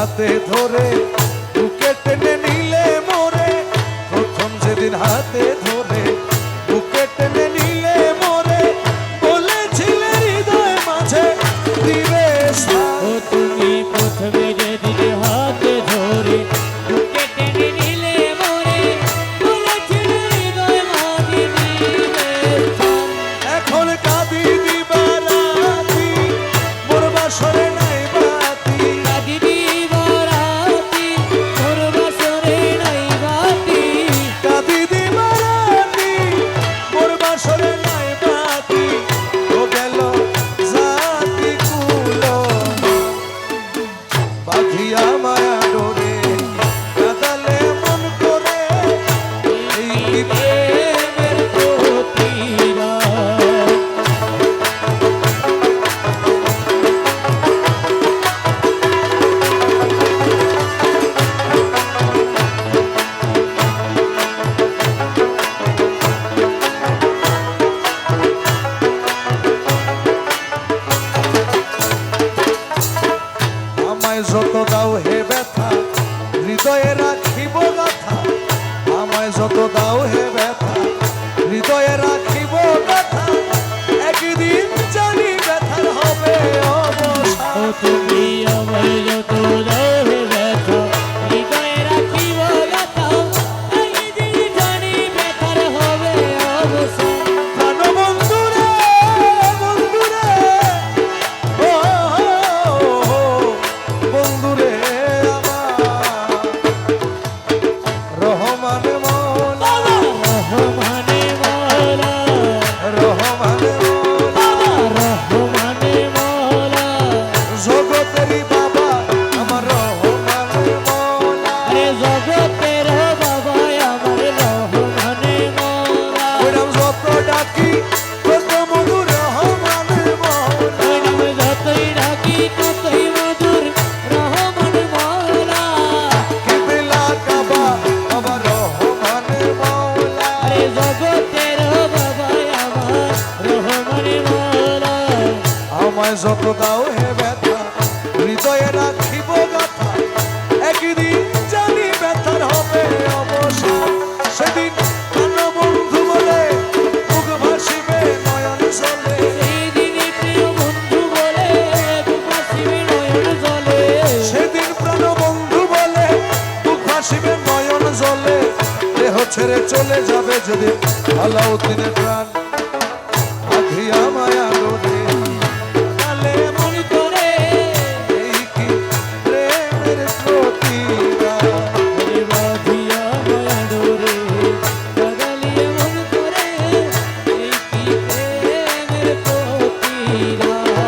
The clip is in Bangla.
হাতে ধরে বুকে টেনে নিলে মোরে, প্রথম যেদিন হাতে ধরে বুকে টেনে নিলে মোরে, বলেছিলে হৃদয় মাঝে দিবে স্থান। ও তুমি প্রথমে যেদিন হাতে ধরে বুকে টেনে নিলে মোরে, বলেছিলে হৃদয় মাঝে দিবে স্থান। এখন কাঁদি দিবারাতি মোর বাসরে নাই বাতি, কাঁদি দিবারাতি মোর বাসরে নাই বাতি, কাঁদি দিবারাতি মোর বাসরে নাই বাতি, ও গেল জাতি কুলো বাঁধিয়া মায়া ডোরে, কাঁদালে মন করে এই কি প্রেমের প্রতিরাগ। আমায় যত দাও হে ব্যথা হৃদয়ে রাখিব গাথা, আমায় যত দাও হে ব্যথা হৃদয়ে রাখিব গাথা, একদিন জানি ব্যথার হবে ও অবসান। তুমি আমায় যত দাও হে ব্যথা হৃদয়ে রাখিব গাথা, একদিন জানি ব্যথার হবে অবসান। প্রাণবন্ধুরে বন্ধুরে ও বন্ধুরে আমার রহমান মৌলা, রহমানে মওলা, রহমান মৌলা, রহমানে মওলা, জগতেরই বাবা আমার রহমান মৌলা। আরে জগতের বাবা আমার রহমানে মওলা, ওই নাম যত ডাকি তত মধুর রহমান মৌলা, ওই নামে যতই ডাকি ততই মধুর রহমান মওলা। কিবলা কাবা আমার রহমান মৌলা। আরে জগতের বাবা আমার রহমানে মওলা, আমায় যত দাও হে ব্যথা হৃদয়ে রাখিব গাথা, একদিন জানি ব্যথার হবে অবসান। সেদিন প্রাণবন্ধু বলে মুখ ভাসিবে নয়ন জলে, সেই দিনই প্রিয় বন্ধু বলে বুক ভাসিবে নয়ন জলে। সেদিন প্রাণবন্ধু বলে মুখ ভাসিবে নয়ন জলে, দেহ ছেড়ে চলে যাবে যেদিন আলাউদ্দিনের প্রাণ, আধিয়া মায়া